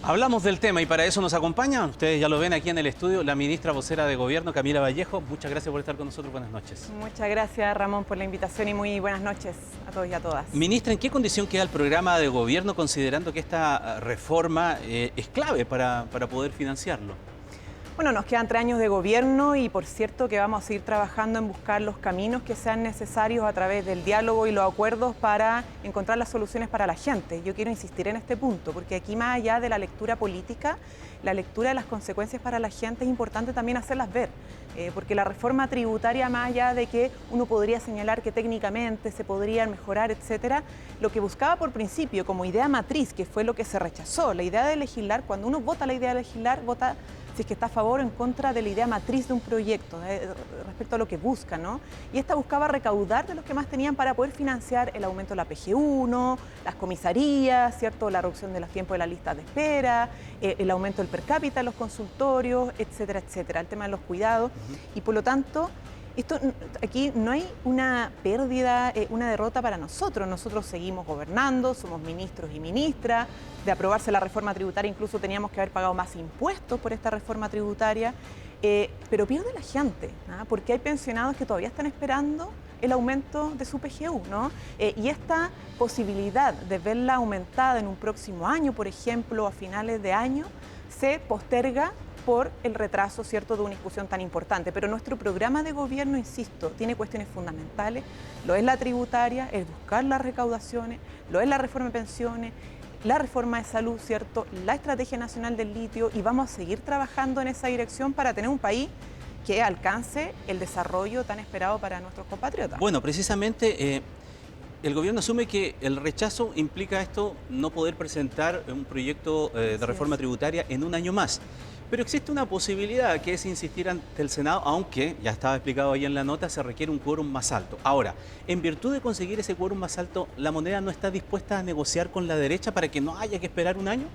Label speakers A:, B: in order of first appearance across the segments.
A: Hablamos del tema y para eso nos acompaña, ustedes ya lo ven aquí en el estudio, la ministra vocera de Gobierno, Camila Vallejo. Muchas gracias por estar con nosotros, buenas noches.
B: Muchas gracias, Ramón, por la invitación y muy buenas noches a todos y a todas.
A: Ministra, ¿en qué condición queda el programa de gobierno considerando que esta reforma es clave para poder financiarlo?
B: Bueno, nos quedan 3 años de gobierno y por cierto que vamos a seguir trabajando en buscar los caminos que sean necesarios a través del diálogo y los acuerdos para encontrar las soluciones para la gente. Yo quiero insistir en este punto, porque aquí más allá de la lectura política, la lectura de las consecuencias para la gente es importante también hacerlas ver. Porque la reforma tributaria, más allá de que uno podría señalar que técnicamente se podrían mejorar, etcétera, lo que buscaba por principio como idea matriz, que fue lo que se rechazó, la idea de legislar, cuando uno vota la idea de legislar, vota si es que está a favor o en contra de la idea matriz de un proyecto, respecto a lo que busca, ¿no? Y esta buscaba recaudar de los que más tenían para poder financiar el aumento de la PG1, las comisarías, ¿cierto? La reducción de los tiempos de la lista de espera, el aumento del per cápita en los consultorios, etcétera, etcétera, el tema de los cuidados. Y por lo tanto, aquí no hay una pérdida, una derrota para nosotros. Nosotros seguimos gobernando, somos ministros y ministras. De aprobarse la reforma tributaria, incluso teníamos que haber pagado más impuestos por esta reforma tributaria. Pero pierde la gente, ¿no? Porque hay pensionados que todavía están esperando el aumento de su PGU, ¿no? Y esta posibilidad de verla aumentada en un próximo año, por ejemplo, a finales de año, se posterga por el retraso, ¿cierto?, de una discusión tan importante. Pero nuestro programa de gobierno, insisto, tiene cuestiones fundamentales. Lo es la tributaria, es buscar las recaudaciones, lo es la reforma de pensiones, la reforma de salud, ¿cierto?, la estrategia nacional del litio, y vamos a seguir trabajando en esa dirección para tener un país que alcance el desarrollo tan esperado para nuestros compatriotas.
A: Bueno, precisamente el gobierno asume que el rechazo implica esto, no poder presentar un proyecto de reforma tributaria en un año más. Pero existe una posibilidad, que es insistir ante el Senado, aunque, ya estaba explicado ahí en la nota, se requiere un quórum más alto. Ahora, en virtud de conseguir ese quórum más alto, ¿la moneda no está dispuesta a negociar con la derecha para que no haya que esperar un año?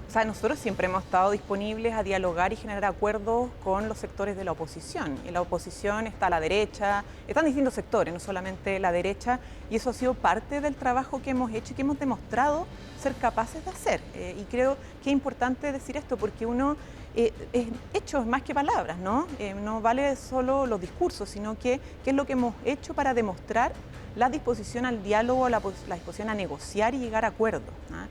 B: O sea, nosotros siempre hemos estado disponibles a dialogar y generar acuerdos con los sectores de la oposición. En la oposición está la derecha, están distintos sectores, no solamente la derecha, y eso ha sido parte del trabajo que hemos hecho y que hemos demostrado ser capaces de hacer. Y creo que es importante decir esto porque hechos más que palabras, ¿no? No vale solo los discursos, sino que qué es lo que hemos hecho para demostrar la disposición al diálogo, la disposición a negociar y llegar a acuerdos, ¿no?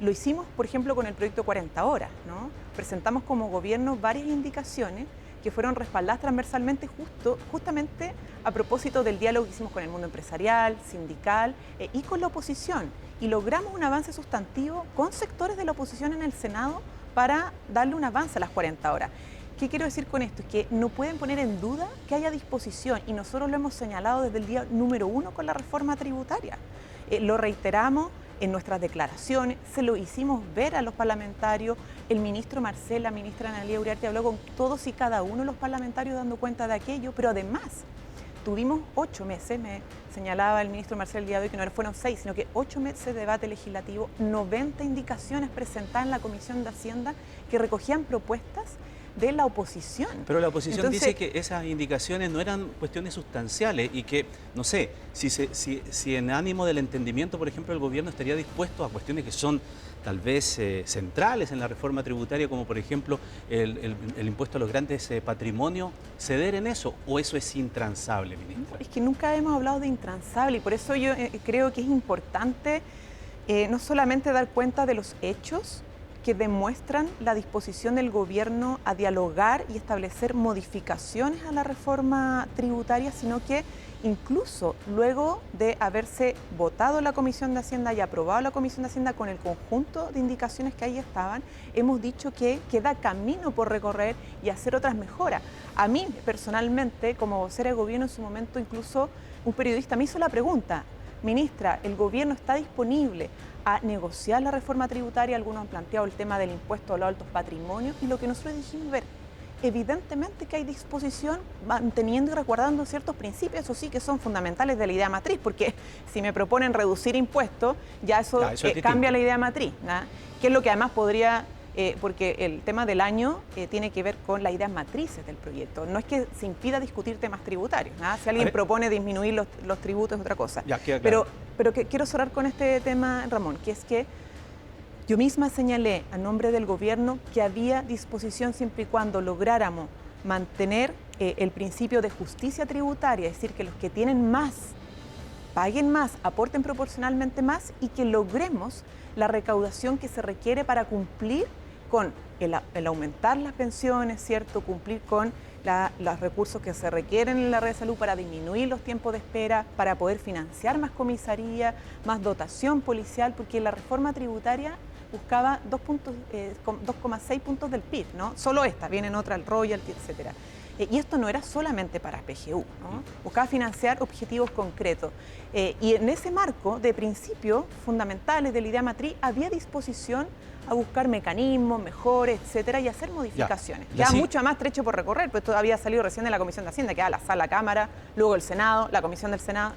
B: Lo hicimos, por ejemplo, con el proyecto 40 horas, ¿no? Presentamos como gobierno varias indicaciones que fueron respaldadas transversalmente justamente a propósito del diálogo que hicimos con el mundo empresarial, sindical y con la oposición. Y logramos un avance sustantivo con sectores de la oposición en el Senado para darle un avance a las 40 horas. ¿Qué quiero decir con esto? Es que no pueden poner en duda que haya disposición, y nosotros lo hemos señalado desde el día número 1 con la reforma tributaria. Lo reiteramos en nuestras declaraciones, se lo hicimos ver a los parlamentarios, el ministro Marcel, la ministra Analía Uriarte habló con todos y cada uno de los parlamentarios dando cuenta de aquello, pero además tuvimos 8 meses, me señalaba el ministro Marcel el día de hoy que no fueron 6, sino que 8 meses de debate legislativo, 90 indicaciones presentadas en la Comisión de Hacienda que recogían propuestas de la oposición.
A: Pero la oposición dice que esas indicaciones no eran cuestiones sustanciales y que, no sé, si en ánimo del entendimiento, por ejemplo, el gobierno estaría dispuesto a cuestiones que son tal vez centrales en la reforma tributaria, como por ejemplo el impuesto a los grandes patrimonios, ceder en eso, ¿o eso es intransable, ministra?
B: Es que nunca hemos hablado de intransable y por eso yo creo que es importante no solamente dar cuenta de los hechos que demuestran la disposición del gobierno a dialogar y establecer modificaciones a la reforma tributaria, sino que incluso luego de haberse votado la Comisión de Hacienda y aprobado la Comisión de Hacienda con el conjunto de indicaciones que ahí estaban, hemos dicho que queda camino por recorrer y hacer otras mejoras. A mí personalmente, como vocera de gobierno en su momento, incluso un periodista me hizo la pregunta: ministra, ¿el gobierno está disponible a negociar la reforma tributaria? Algunos han planteado el tema del impuesto a los altos patrimonios y lo que nosotros dijimos, ver, evidentemente que hay disposición manteniendo y recordando ciertos principios, eso sí que son fundamentales de la idea matriz, porque si me proponen reducir impuestos, ya eso cambia la idea matriz, ¿no? Que es lo que además podría porque el tema del año tiene que ver con las ideas matrices del proyecto. No es que se impida discutir temas tributarios, ¿no? Si alguien propone disminuir los tributos es otra cosa.
A: Ya, queda claro.
B: Pero quiero cerrar con este tema, Ramón, que es que Yo misma señalé a nombre del gobierno que había disposición siempre y cuando lográramos mantener el principio de justicia tributaria, es decir, que los que tienen más paguen más, aporten proporcionalmente más y que logremos la recaudación que se requiere para cumplir con el aumentar las pensiones, ¿cierto? Cumplir con los recursos que se requieren en la red de salud para disminuir los tiempos de espera, para poder financiar más comisaría, más dotación policial, porque la reforma tributaria buscaba 2,6 puntos del PIB, ¿no? Solo esta, vienen otras, el royalty, etcétera. Y esto no era solamente para PGU, ¿no? Buscaba financiar objetivos concretos. Y en ese marco de principios fundamentales de la idea matriz había disposición a buscar mecanismos mejores, etcétera, y hacer modificaciones. Queda mucho más trecho por recorrer, pues esto había salido recién de la Comisión de Hacienda, queda la sala Cámara, luego el Senado, la Comisión del Senado.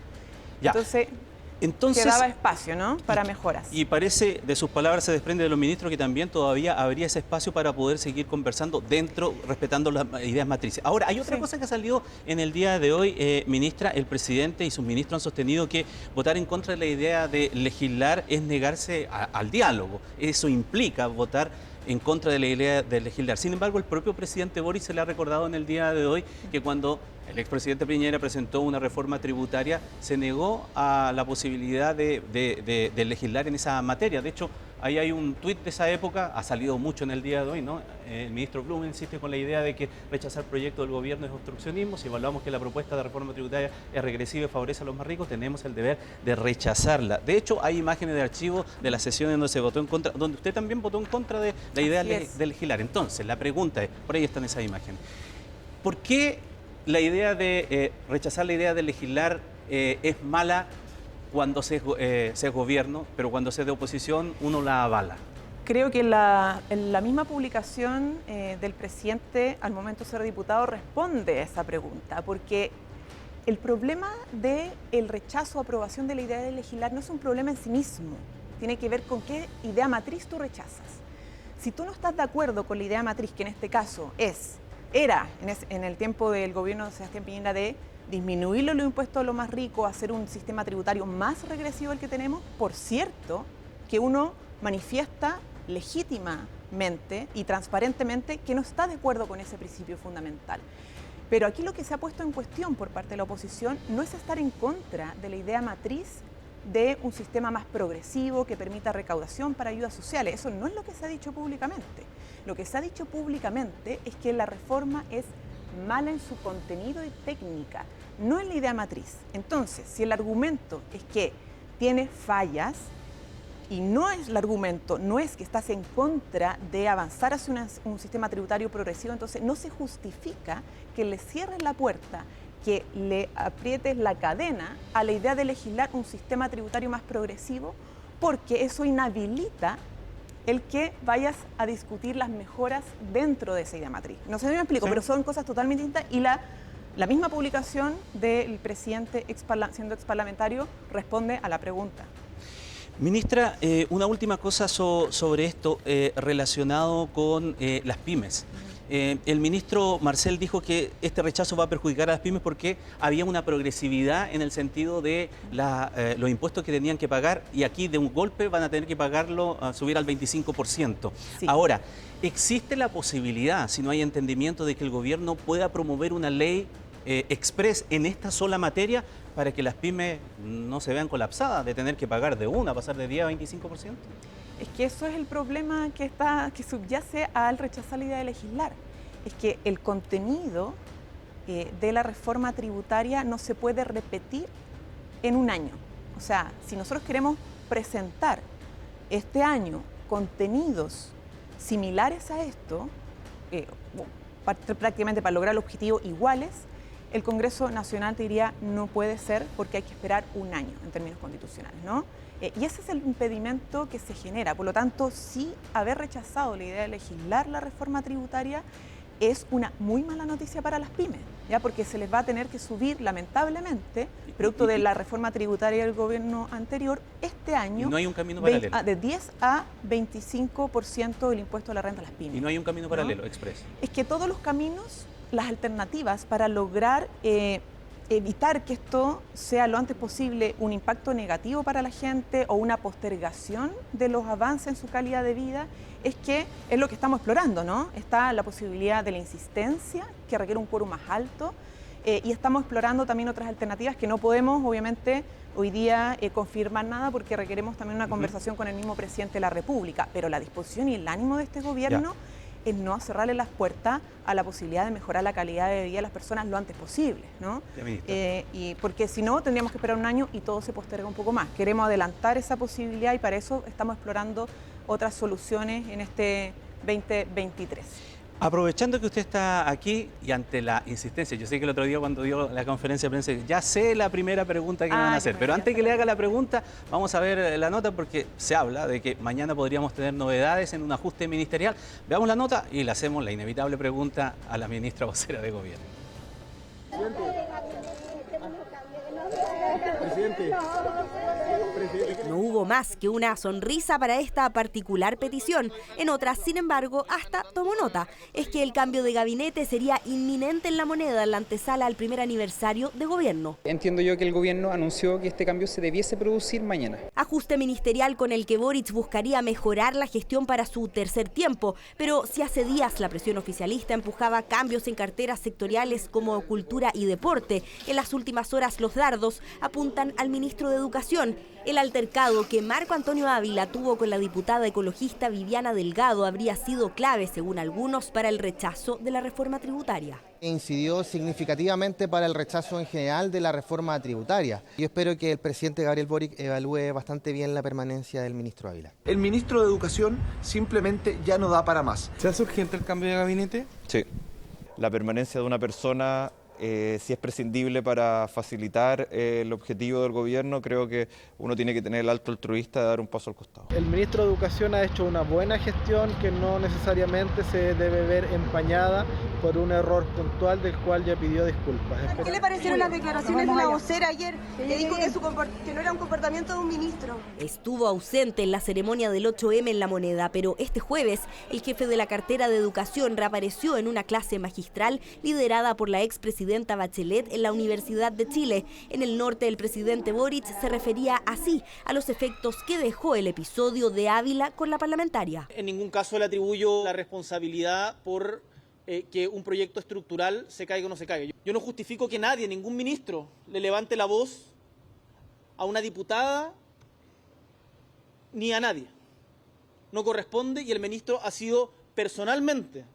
B: Entonces quedaba espacio, ¿no?, para mejoras.
A: Y parece, de sus palabras se desprende de los ministros, que también todavía habría ese espacio para poder seguir conversando dentro, respetando las ideas matrices. Ahora, hay otra cosa que ha salido en el día de hoy, ministra. El presidente y sus ministros han sostenido que votar en contra de la idea de legislar es negarse al diálogo. Eso implica votar en contra de la idea de legislar. Sin embargo, el propio presidente Boric se le ha recordado en el día de hoy que cuando el expresidente Piñera presentó una reforma tributaria, se negó a la posibilidad de legislar en esa materia. De hecho, ahí hay un tuit de esa época, ha salido mucho en el día de hoy, ¿no? El ministro Blum insiste con la idea de que rechazar proyectos del gobierno es obstruccionismo. Si evaluamos que la propuesta de reforma tributaria es regresiva y favorece a los más ricos, tenemos el deber de rechazarla. De hecho, hay imágenes de archivo de las sesiones donde se votó en contra, donde usted también votó en contra de la idea de legislar. Entonces, la pregunta es, por ahí están esas imágenes, ¿por qué la idea de rechazar la idea de legislar es mala cuando se es gobierno, pero cuando se es de oposición uno la avala?
B: Creo que en la misma publicación del presidente al momento de ser diputado responde a esa pregunta, porque el problema del rechazo o aprobación de la idea de legislar no es un problema en sí mismo, tiene que ver con qué idea matriz tú rechazas. Si tú no estás de acuerdo con la idea matriz, que en este caso era en el tiempo del gobierno de Sebastián Piñera de disminuir los impuestos a los más ricos, hacer un sistema tributario más regresivo del que tenemos, por cierto, que uno manifiesta legítimamente y transparentemente que no está de acuerdo con ese principio fundamental. Pero aquí lo que se ha puesto en cuestión por parte de la oposición no es estar en contra de la idea matriz de un sistema más progresivo que permita recaudación para ayudas sociales. Eso no es lo que se ha dicho públicamente. Lo que se ha dicho públicamente es que la reforma es mala en su contenido y técnica, no en la idea matriz. Entonces, si el argumento es que tiene fallas, y el argumento no es que estás en contra de avanzar hacia un sistema tributario progresivo, entonces no se justifica que le cierres la puerta, que le aprietes la cadena a la idea de legislar un sistema tributario más progresivo, porque eso inhabilita el que vayas a discutir las mejoras dentro de esa idea matriz. No sé si me explico, pero son cosas totalmente distintas y la misma publicación del presidente siendo exparlamentario responde a la pregunta.
A: Ministra, una última cosa sobre esto relacionado con las pymes. El ministro Marcel dijo que este rechazo va a perjudicar a las pymes porque había una progresividad en el sentido de los impuestos que tenían que pagar y aquí de un golpe van a tener que pagarlo, subir al 25%. Sí. Ahora, ¿existe la posibilidad, si no hay entendimiento, de que el gobierno pueda promover una ley express en esta sola materia para que las pymes no se vean colapsadas de tener que pagar de pasar de 10 a 25%?
B: Es que eso es el problema que subyace al rechazar la idea de legislar. Es que el contenido de la reforma tributaria no se puede repetir en un año. O sea, si nosotros queremos presentar este año contenidos similares a esto, prácticamente para lograr el objetivo iguales, el Congreso Nacional te diría no puede ser porque hay que esperar un año en términos constitucionales, ¿no? Y ese es el impedimento que se genera. Por lo tanto, sí, haber rechazado la idea de legislar la reforma tributaria es una muy mala noticia para las pymes, ¿ya? Porque se les va a tener que subir, lamentablemente, producto de la reforma tributaria del gobierno anterior, este año,
A: ¿y no hay un camino paralelo?
B: De 10 a 25% del impuesto a la renta a las pymes.
A: ¿Y no hay un camino paralelo, express?
B: Es que todos los caminos, las alternativas para lograr evitar que esto sea lo antes posible un impacto negativo para la gente o una postergación de los avances en su calidad de vida, es lo que estamos explorando, ¿no? Está la posibilidad de la insistencia, que requiere un quórum más alto, y estamos explorando también otras alternativas que no podemos, obviamente, hoy día confirmar nada porque requeremos también una conversación con el mismo presidente de la República, pero la disposición y el ánimo de este gobierno es no cerrarle las puertas a la posibilidad de mejorar la calidad de vida de las personas lo antes posible, ¿no? Y porque si no, tendríamos que esperar un año y todo se posterga un poco más. Queremos adelantar esa posibilidad y para eso estamos explorando otras soluciones en este 2023.
A: Aprovechando que usted está aquí y ante la insistencia, yo sé que el otro día cuando dio la conferencia de prensa, ya sé la primera pregunta que me van a hacer, pero antes que le haga la pregunta, vamos a ver la nota porque se habla de que mañana podríamos tener novedades en un ajuste ministerial. Veamos la nota y le hacemos la inevitable pregunta a la ministra vocera de Gobierno.
C: Presidente. No hubo más que una sonrisa para esta particular petición. En otras, sin embargo, hasta tomó nota. Es que el cambio de gabinete sería inminente en La Moneda en la antesala al primer aniversario de gobierno.
D: Entiendo yo que el gobierno anunció que este cambio se debiese producir mañana.
C: Ajuste ministerial con el que Boric buscaría mejorar la gestión para su tercer tiempo. Pero si hace días la presión oficialista empujaba cambios en carteras sectoriales como cultura y deporte, en las últimas horas los dardos apuntan al ministro de Educación. El altercado que Marco Antonio Ávila tuvo con la diputada ecologista Viviana Delgado habría sido clave, según algunos, para el rechazo de la reforma tributaria.
E: Incidió significativamente para el rechazo en general de la reforma tributaria. Yo espero que el presidente Gabriel Boric evalúe bastante bien la permanencia del ministro Ávila.
F: El ministro de Educación simplemente ya no da para más.
G: ¿Se hace urgente el cambio de gabinete?
H: Sí. La permanencia de una persona, si es prescindible para facilitar el objetivo del gobierno, creo que uno tiene que tener el alto altruista de dar un paso al costado.
I: El ministro de Educación ha hecho una buena gestión que no necesariamente se debe ver empañada por un error puntual del cual ya pidió disculpas.
J: ¿Qué le parecieron las declaraciones de la vocera ayer que dijo que no era un comportamiento de un ministro?
C: Estuvo ausente en la ceremonia del 8M en La Moneda, pero este jueves el jefe de la cartera de Educación reapareció en una clase magistral liderada por la expresidenta Bachelet en la Universidad de Chile. En el norte, el presidente Boric se refería así a los efectos que dejó el episodio de Ávila con la parlamentaria.
K: En ningún caso le atribuyo la responsabilidad por que un proyecto estructural se caiga o no se caiga. Yo no justifico que nadie, ningún ministro, le levante la voz a una diputada ni a nadie. No corresponde y el ministro ha sido personalmente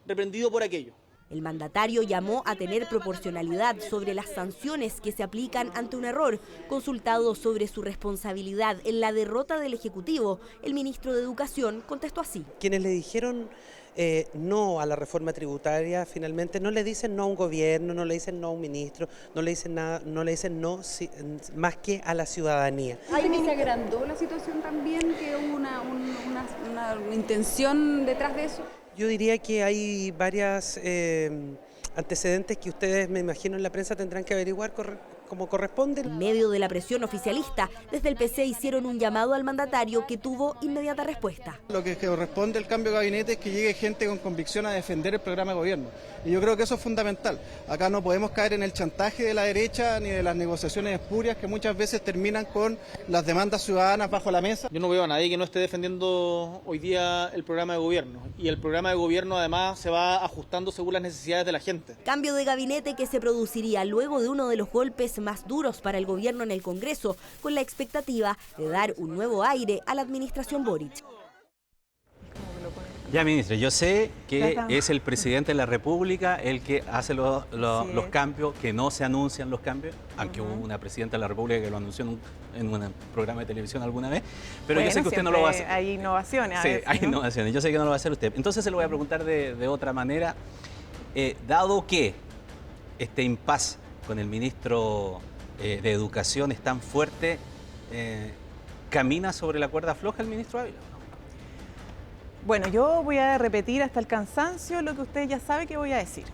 K: reprendido por aquello.
C: El mandatario llamó a tener proporcionalidad sobre las sanciones que se aplican ante un error. Consultado sobre su responsabilidad en la derrota del Ejecutivo, el ministro de Educación contestó así.
L: Quienes le dijeron no a la reforma tributaria finalmente no le dicen no a un gobierno, no le dicen no a un ministro, no le dicen nada, no le dicen no más que a la ciudadanía.
M: ¿Hay que se agrandó la situación también, que hubo una intención detrás de eso?
L: Yo diría que hay varias antecedentes que ustedes, me imagino, en la prensa tendrán que averiguar como corresponde.
C: En medio de la presión oficialista, desde el PC hicieron un llamado al mandatario que tuvo inmediata respuesta.
I: Lo que corresponde al cambio de gabinete es que llegue gente con convicción a defender el programa de gobierno. Y yo creo que eso es fundamental. Acá no podemos caer en el chantaje de la derecha ni de las negociaciones espurias que muchas veces terminan con las demandas ciudadanas bajo la mesa.
K: Yo no veo a nadie que no esté defendiendo hoy día el programa de gobierno. Y el programa de gobierno además se va ajustando según las necesidades de la gente.
C: Cambio de gabinete que se produciría luego de uno de los golpes más duros para el gobierno en el Congreso, con la expectativa de dar un nuevo aire a la administración Boric.
A: Ya, ministra, yo sé que es el presidente de la República el que hace los cambios, que no se anuncian los cambios, aunque hubo una presidenta de la República que lo anunció en un programa de televisión alguna vez, pero yo sé que usted no lo va a hacer.
B: Hay innovaciones.
A: Sí, hay innovaciones, yo sé que no lo va a hacer usted. Entonces se lo voy a preguntar de otra manera. Dado que este impasse con el ministro de Educación es tan fuerte, ¿camina sobre la cuerda floja el ministro Ávila?
B: Bueno, yo voy a repetir hasta el cansancio lo que usted ya sabe que voy a decir.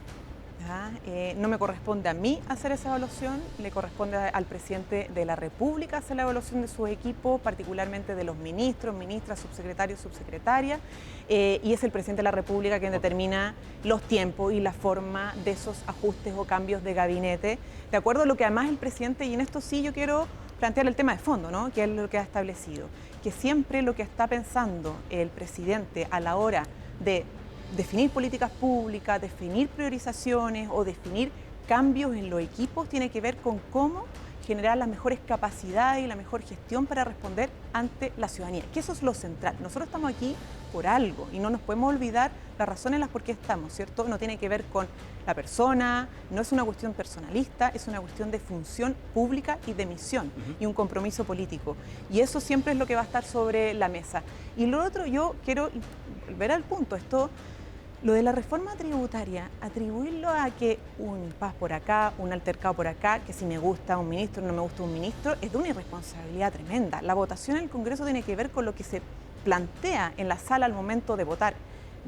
B: No me corresponde a mí hacer esa evaluación, le corresponde al presidente de la República hacer la evaluación de su equipo, particularmente de los ministros, ministras, subsecretarios, subsecretarias, y es el presidente de la República quien determina los tiempos y la forma de esos ajustes o cambios de gabinete, de acuerdo a lo que además el presidente, y en esto sí yo quiero plantear el tema de fondo, ¿no? Que es lo que ha establecido, que siempre lo que está pensando el presidente a la hora de definir políticas públicas, definir priorizaciones o definir cambios en los equipos tiene que ver con cómo generar las mejores capacidades y la mejor gestión para responder ante la ciudadanía, que eso es lo central. Nosotros estamos aquí por algo y no nos podemos olvidar las razones en las por qué estamos, ¿cierto? No tiene que ver con la persona, no es una cuestión personalista, es una cuestión de función pública y de misión y un compromiso político. Y eso siempre es lo que va a estar sobre la mesa. Y lo otro, yo quiero volver al punto, lo de la reforma tributaria, atribuirlo a que un impas por acá, un altercado por acá, que si me gusta un ministro, no me gusta un ministro, es de una irresponsabilidad tremenda. La votación en el Congreso tiene que ver con lo que se plantea en la sala al momento de votar.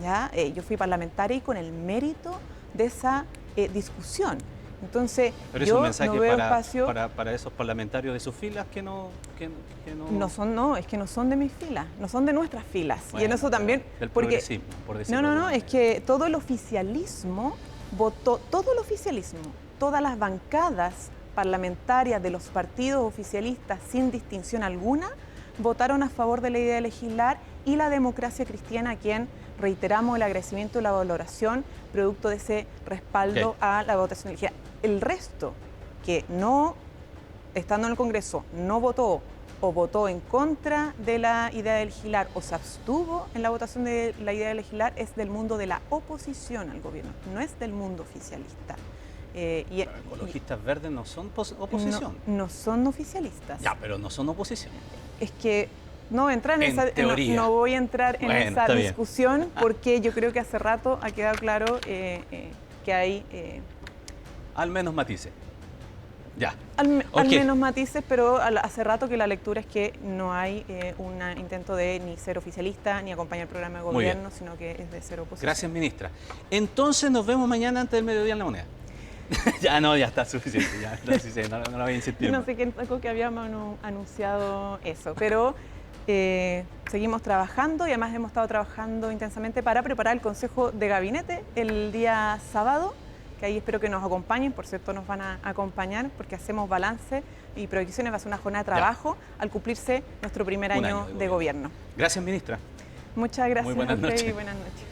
B: ¿Ya? Yo fui parlamentaria y con el mérito de esa discusión. Entonces,
A: pero
B: yo
A: es un mensaje
B: no veo espacio
A: para esos parlamentarios de sus filas que no...
B: es que no son de mis filas, no son de nuestras filas.
A: Bueno,
B: y en eso también...
A: del
B: porque
A: progresismo, por decirlo
B: no, es que todo el oficialismo votó, todas las bancadas parlamentarias de los partidos oficialistas sin distinción alguna, votaron a favor de la idea de legislar y la Democracia Cristiana, a quien reiteramos el agradecimiento y la valoración producto de ese respaldo a la votación de legislar. El resto, que no, estando en el Congreso, no votó o votó en contra de la idea de legislar o se abstuvo en la votación de la idea de legislar, es del mundo de la oposición al gobierno, no es del mundo oficialista.
A: Los ecologistas verdes no son oposición.
B: No son oficialistas.
A: Ya, pero no son oposición.
B: Es que no voy a entrar en
A: teoría.
B: No voy a entrar en esa discusión
A: bien.
B: porque yo creo que hace rato ha quedado claro que hay...
A: al menos matices. Ya.
B: Al menos matices, pero hace rato que la lectura es que no hay un intento de ni ser oficialista ni acompañar el programa de gobierno, sino que es de ser oposición.
A: Gracias, ministra. Entonces nos vemos mañana antes del mediodía en La Moneda. ya está suficiente, no lo voy a insistir.
B: No sé qué que habíamos anunciado eso, pero seguimos trabajando y además hemos estado trabajando intensamente para preparar el Consejo de Gabinete el día sábado, que ahí espero que nos acompañen, por cierto nos van a acompañar porque hacemos balance y proyecciones, va a ser una jornada de trabajo al cumplirse nuestro primer año de gobierno.
A: Gracias, ministra.
B: Muchas gracias.
A: Muy buenas noches.
B: Y buenas noches.